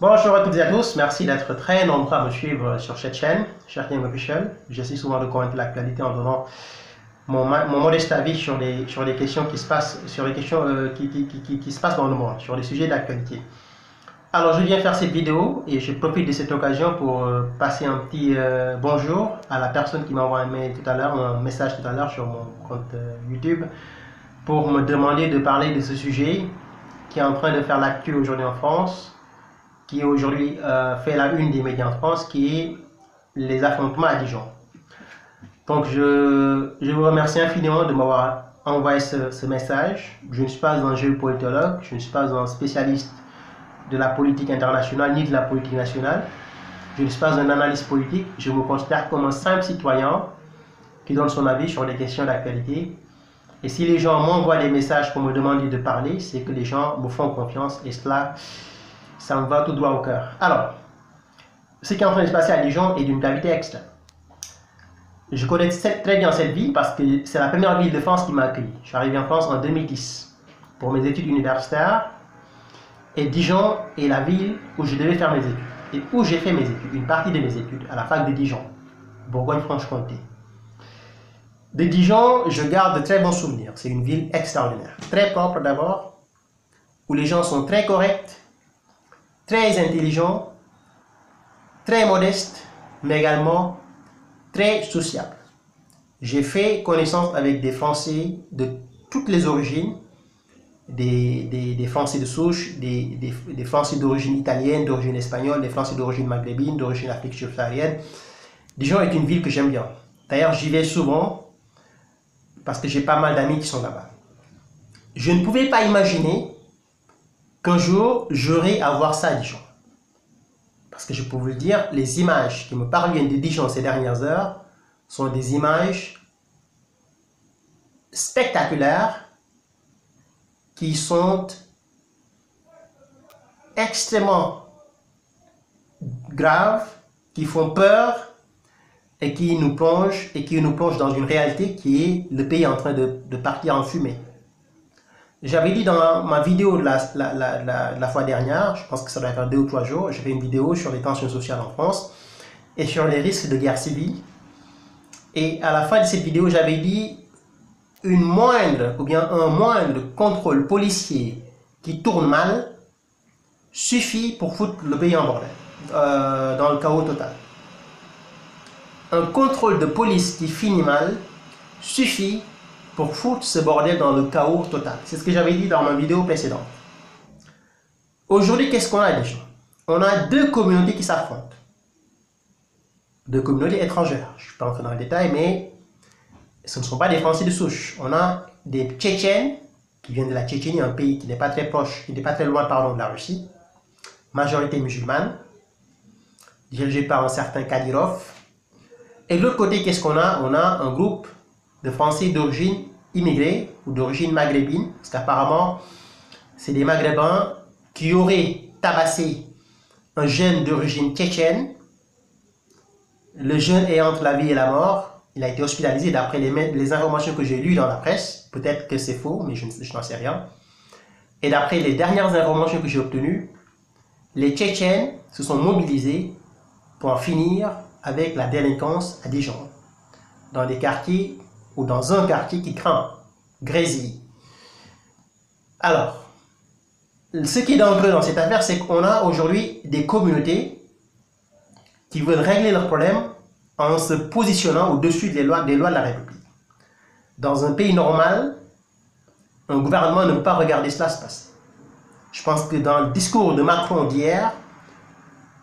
Bonjour à toutes et à tous, merci d'être très nombreux à me suivre sur cette chaîne, Sharking Official. J'essaie souvent de commenter l'actualité en donnant mon modeste avis sur les questions qui se passent, sur les questions qui se passent dans le monde, sur les sujets d'actualité. Alors je viens faire cette vidéo et je profite de cette occasion pour passer un petit bonjour à la personne qui m'a envoyé un mail tout à l'heure, un message tout à l'heure sur mon compte YouTube pour me demander de parler de ce sujet qui est en train de faire l'actu aujourd'hui en France, qui aujourd'hui fait la une des médias en France, qui est les affrontements à Dijon. Donc je vous remercie infiniment de m'avoir envoyé ce message. Je ne suis pas un géopolitologue, je ne suis pas un spécialiste de la politique internationale ni de la politique nationale. Je ne suis pas un analyste politique, je me considère comme un simple citoyen qui donne son avis sur les questions d'actualité. Et si les gens m'envoient des messages pour me demander de parler, c'est que les gens me font confiance et cela, ça me va tout droit au cœur. Alors, ce qui est en train de se passer à Dijon est d'une gravité extrême. Je connais très bien cette ville parce que c'est la première ville de France qui m'a accueilli. Je suis arrivé en France en 2010 pour mes études universitaires. Et Dijon est la ville où je devais faire mes études. Et où j'ai fait mes études, une partie de mes études, à la fac de Dijon, Bourgogne-Franche-Comté. De Dijon, je garde de très bons souvenirs. C'est une ville extraordinaire. Très propre d'abord, où les gens sont très corrects, très intelligents, très modestes, mais également très sociables. J'ai fait connaissance avec des Français de toutes les origines, des Français de souche, des Français d'origine italienne, d'origine espagnole, des Français d'origine maghrébine, d'origine afrique subsaharienne. Dijon est une ville que j'aime bien. D'ailleurs, j'y vais souvent parce que j'ai pas mal d'amis qui sont là-bas. Je ne pouvais pas imaginer qu'un jour, j'aurais à voir ça à Dijon. Parce que je peux vous le dire, les images qui me parviennent de Dijon ces dernières heures sont des images spectaculaires qui sont extrêmement graves, qui font peur et qui nous plongent dans une réalité qui est le pays en train de partir en fumée. J'avais dit dans ma vidéo de la fois dernière, je pense que ça doit faire 2 ou 3 jours, j'ai fait une vidéo sur les tensions sociales en France et sur les risques de guerre civile. Et à la fin de cette vidéo, j'avais dit un moindre contrôle policier qui tourne mal suffit pour foutre le pays en bordel, dans le chaos total. Un contrôle de police qui finit mal suffit pour foutre ce bordel dans le chaos total. C'est ce que j'avais dit dans ma vidéo précédente. Aujourd'hui, qu'est-ce qu'on a déjà? On a 2 communautés qui s'affrontent. 2 communautés étrangères. Je ne suis pas entré dans le détail, mais ce ne sont pas des Français de souche. On a des Tchétchènes qui viennent de la Tchétchénie, un pays qui n'est pas très proche, qui n'est pas très loin, pardon, de la Russie. Majorité musulmane, dirigée par un certain Kadyrov. Et de l'autre côté, qu'est-ce qu'on a? On a un groupe de Français d'origine immigrée ou d'origine maghrébine, parce qu'apparemment, c'est des Maghrébins qui auraient tabassé un jeune d'origine tchétchène. Le jeune est entre la vie et la mort. Il a été hospitalisé d'après les informations que j'ai lues dans la presse. Peut-être que c'est faux, mais je n'en sais rien. Et d'après les dernières informations que j'ai obtenues, les Tchétchènes se sont mobilisés pour en finir avec la délinquance à Dijon, dans des quartiers ou dans un quartier qui craint, Grésy. Alors, ce qui est dangereux dans cette affaire, c'est qu'on a aujourd'hui des communautés qui veulent régler leurs problèmes en se positionnant au-dessus des lois de la République. Dans un pays normal, un gouvernement ne peut pas regarder cela se passer. Je pense que dans le discours de Macron d'hier,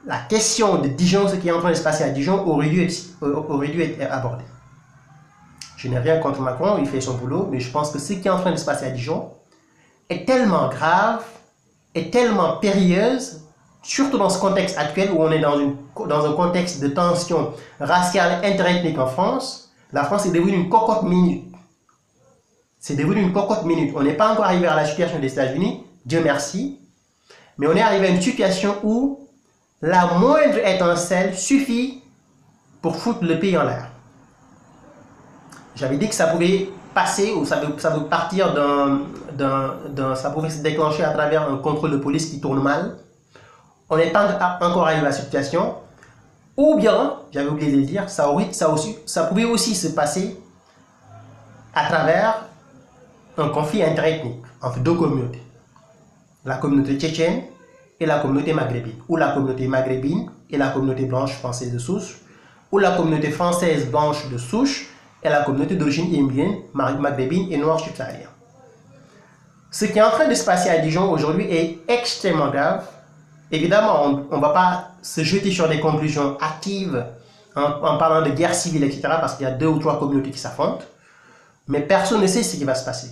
la question de Dijon, ce qui est en train de se passer à Dijon, aurait dû être abordée. Je n'ai rien contre Macron, il fait son boulot, mais je pense que ce qui est en train de se passer à Dijon est tellement grave, est tellement périlleuse, surtout dans ce contexte actuel où on est dans un contexte de tension raciale interethnique en France. La France est devenue une cocotte minute. C'est devenu une cocotte minute. On n'est pas encore arrivé à la situation des États-Unis, Dieu merci, mais on est arrivé à une situation où la moindre étincelle suffit pour foutre le pays en l'air. J'avais dit que ça pouvait passer ou ça peut partir ça pouvait se déclencher à travers un contrôle de police qui tourne mal on n'est pas encore arrivé à cette situation, ou bien, j'avais oublié de le dire, ça pouvait aussi se passer à travers un conflit interethnique entre deux communautés. La communauté tchétchène et la communauté maghrébine, ou la communauté maghrébine et la communauté blanche française de souche, ou la communauté française blanche de souche et la communauté d'origine immigrée maghrébine et noire subsaharienne. Ce qui est en train de se passer à Dijon aujourd'hui est extrêmement grave. Évidemment, on ne va pas se jeter sur des conclusions actives en parlant de guerre civile, etc., parce qu'il y a 2 ou 3 communautés qui s'affrontent, mais personne ne sait ce qui va se passer.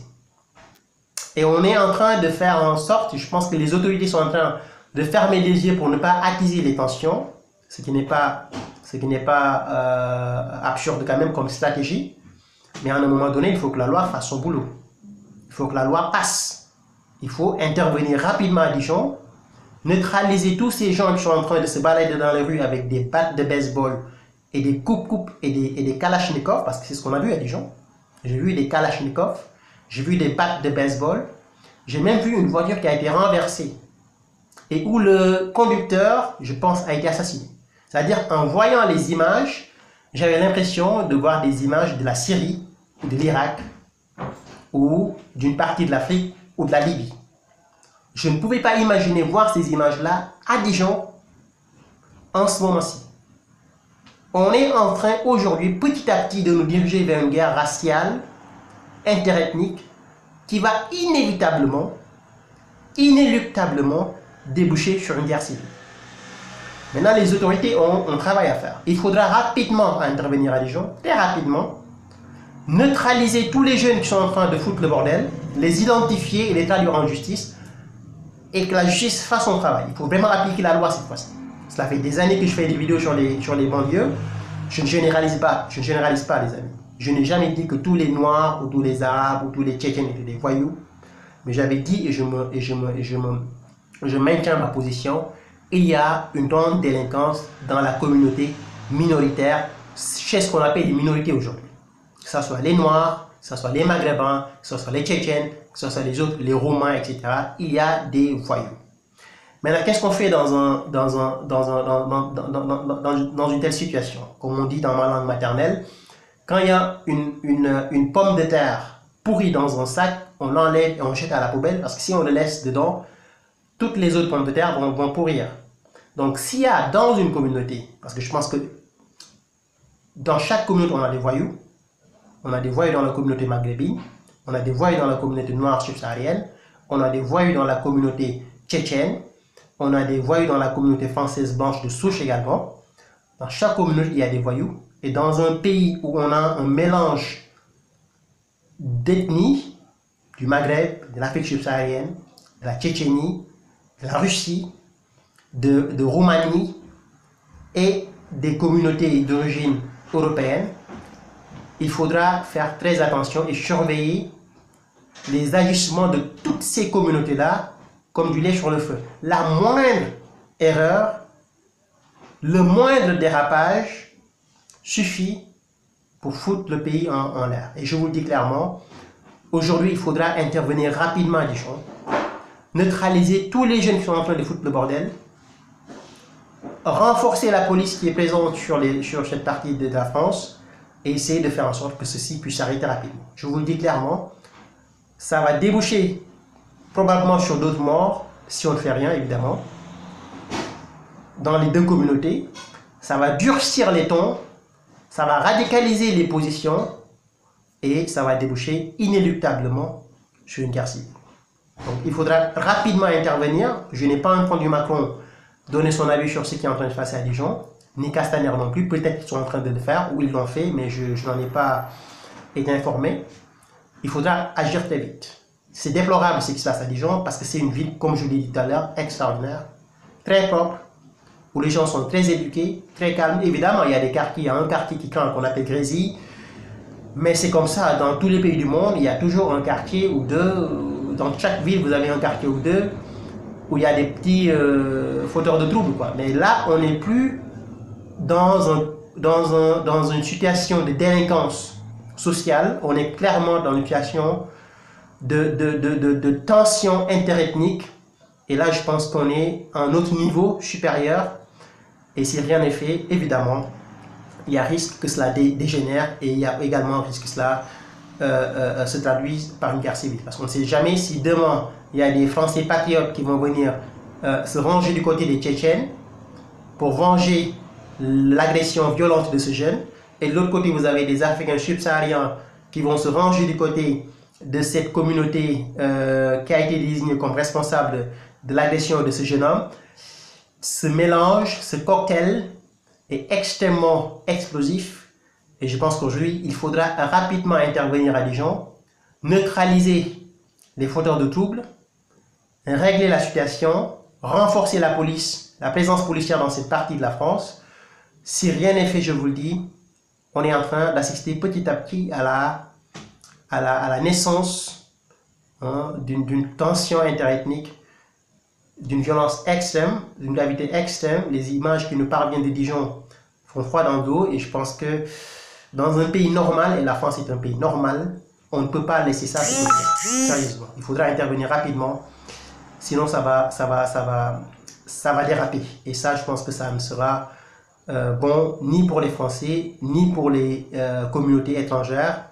Et on est en train de faire en sorte, je pense que les autorités sont en train de fermer les yeux pour ne pas attiser les tensions, ce qui n'est pas absurde quand même comme stratégie, mais à un moment donné, il faut que la loi fasse son boulot. Il faut que la loi passe. Il faut intervenir rapidement à Dijon, neutraliser tous ces gens qui sont en train de se balader dans les rues avec des battes de baseball et des coupes-coupes et des kalachnikovs, parce que c'est ce qu'on a vu à Dijon. J'ai vu des kalachnikovs, j'ai vu des battes de baseball, j'ai même vu une voiture qui a été renversée et où le conducteur, je pense, a été assassiné. C'est-à-dire, en voyant les images, j'avais l'impression de voir des images de la Syrie, ou de l'Irak, ou d'une partie de l'Afrique, ou de la Libye. Je ne pouvais pas imaginer voir ces images-là à Dijon en ce moment-ci. On est en train aujourd'hui, petit à petit, de nous diriger vers une guerre raciale, interethnique, qui va inévitablement, inéluctablement déboucher sur une guerre civile. Maintenant, les autorités ont un travail à faire. Il faudra rapidement intervenir à Dijon, très rapidement, neutraliser tous les jeunes qui sont en train de foutre le bordel, les identifier et les traduire en justice, et que la justice fasse son travail. Il faut vraiment appliquer la loi cette fois-ci. Cela fait des années que je fais des vidéos sur les banlieues. Je ne généralise pas, les amis. Je n'ai jamais dit que tous les Noirs, ou tous les Arabes, ou tous les Tchétchènes étaient des voyous. Mais j'avais dit, et je maintiens ma position, il y a une grande délinquance dans la communauté minoritaire, chez ce qu'on appelle les minorités aujourd'hui. Que ce soit les Noirs, que ce soit les Maghrébins, que ce soit les Tchétchènes, que ce soit les autres, les Roumains, etc. Il y a des voyous. Maintenant, qu'est-ce qu'on fait dans une telle situation? Comme on dit dans ma langue maternelle, quand il y a une pomme de terre pourrie dans un sac, on l'enlève et on jette à la poubelle, parce que si on le laisse dedans, toutes les autres pommes de terre vont pourrir. Donc, s'il y a dans une communauté, parce que je pense que dans chaque communauté, on a des voyous. On a des voyous dans la communauté maghrébine, on a des voyous dans la communauté noire subsaharienne, on a des voyous dans la communauté tchétchène, on a des voyous dans la communauté française blanche de souche également. Dans chaque communauté, il y a des voyous. Et dans un pays où on a un mélange d'ethnies, du Maghreb, de l'Afrique subsaharienne, de la Tchétchénie, de la Russie, de Roumanie et des communautés d'origine européenne, il faudra faire très attention et surveiller les agissements de toutes ces communautés-là comme du lait sur le feu. La moindre erreur, le moindre dérapage suffit pour foutre le pays en l'air. Et je vous le dis clairement, aujourd'hui, il faudra intervenir rapidement à Dijon, neutraliser tous les jeunes qui sont en train de foutre le bordel, renforcer la police qui est présente sur cette partie de la France et essayer de faire en sorte que ceci puisse s'arrêter rapidement. Je vous le dis clairement, ça va déboucher probablement sur d'autres morts, si on ne fait rien évidemment, dans les deux communautés. Ça va durcir les tons, ça va radicaliser les positions et ça va déboucher inéluctablement sur une guerre civile. Donc il faudra rapidement intervenir. Je n'ai pas entendu Macron donner son avis sur ce qui est en train de se passer à Dijon, ni Castaner non plus. Peut-être qu'ils sont en train de le faire ou ils l'ont fait, mais je n'en ai pas été informé. Il faudra agir très vite. C'est déplorable ce qui se passe à Dijon parce que c'est une ville, comme je l'ai dit tout à l'heure, extraordinaire, très propre, où les gens sont très éduqués, très calmes. Évidemment, il y a des quartiers, il y a un quartier qui craint qu'on appelle Grésy, mais c'est comme ça, dans tous les pays du monde, il y a toujours un quartier ou deux, dans chaque ville vous avez un quartier ou deux, où il y a des petits fauteurs de troubles, quoi. Mais là, on n'est plus dans une situation de délinquance sociale, on est clairement dans une situation de tension interethnique Et là, je pense qu'on est à un autre niveau supérieur. Et si rien n'est fait, évidemment, il y a risque que cela dégénère et il y a également un risque que cela se traduise par une guerre civile. Parce qu'on ne sait jamais si demain, il y a des Français patriotes qui vont venir se ranger du côté des Tchétchènes pour venger l'agression violente de ce jeune. Et de l'autre côté, vous avez des Africains subsahariens qui vont se ranger du côté de cette communauté qui a été désignée comme responsable de l'agression de ce jeune homme. Ce mélange, ce cocktail est extrêmement explosif et je pense qu'aujourd'hui, il faudra rapidement intervenir à Dijon, neutraliser les fauteurs de troubles, régler la situation, renforcer la police, la présence policière dans cette partie de la France. Si rien n'est fait, je vous le dis, on est en train d'assister petit à petit à la naissance d'une tension interethnique, d'une violence extrême, d'une gravité extrême. Les images qui nous parviennent de Dijon font froid dans le dos et je pense que dans un pays normal, et la France est un pays normal, on ne peut pas laisser ça se produire. Sérieusement, il faudra intervenir rapidement, sinon ça va déraper. Et ça, je pense que ça ne sera bon ni pour les Français, ni pour les communautés étrangères.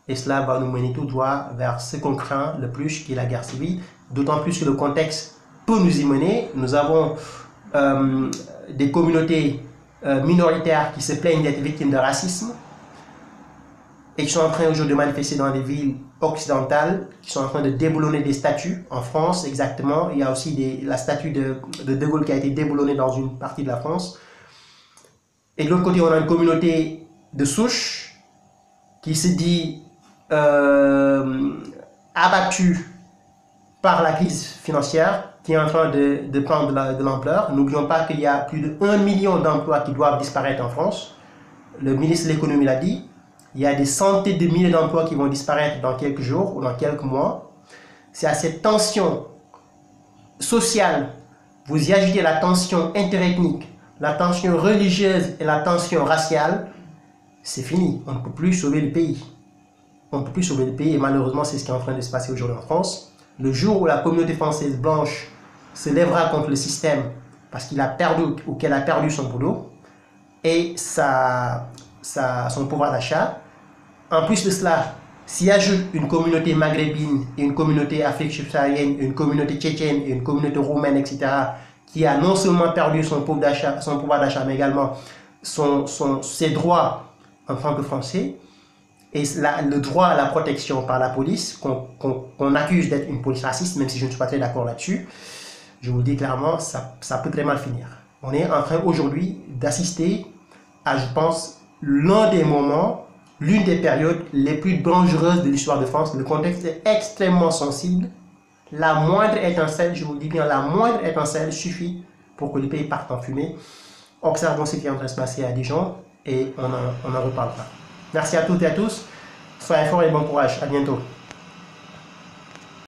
Et cela va nous mener tout droit vers ce qu'on craint le plus, qui est la guerre civile. D'autant plus que le contexte peut nous y mener. Nous avons des communautés minoritaires qui se plaignent d'être victimes de racisme et qui sont en train aujourd'hui de manifester dans des villes occidentales, qui sont en train de déboulonner des statues. En France, exactement, il y a aussi la statue de Gaulle qui a été déboulonnée dans une partie de la France. Et de l'autre côté, on a une communauté de souche qui se dit abattue par la crise financière qui est en train de prendre de l'ampleur. N'oublions pas qu'il y a plus de 1 million d'emplois qui doivent disparaître en France. Le ministre de l'économie l'a dit. Il y a des centaines de milliers d'emplois qui vont disparaître dans quelques jours ou dans quelques mois. C'est à cette tension sociale, vous y ajoutez la tension interethnique, la tension religieuse et la tension raciale, c'est fini. On ne peut plus sauver le pays. On ne peut plus sauver le pays et malheureusement, c'est ce qui est en train de se passer aujourd'hui en France. Le jour où la communauté française blanche se lèvera contre le système parce qu'il a perdu ou qu'elle a perdu son boulot et son pouvoir d'achat, en plus de cela, s'y ajoute une communauté maghrébine, une communauté afrique subsaharienne, une communauté tchétchène, une communauté roumaine, etc., qui a non seulement perdu son pouvoir d'achat, mais également ses droits en tant que Français, et le droit à la protection par la police, qu'on accuse d'être une police raciste, même si je ne suis pas très d'accord là-dessus, je vous le dis clairement, ça peut très mal finir. On est en train aujourd'hui d'assister à, je pense, l'un des moments, l'une des périodes les plus dangereuses de l'histoire de France. Le contexte est extrêmement sensible. La moindre étincelle, je vous le dis bien, la moindre étincelle suffit pour que le pays parte en fumée. Observons ce qui est en train de se passer à Dijon et on en reparlera. Merci à toutes et à tous. Soyez forts et bon courage. À bientôt.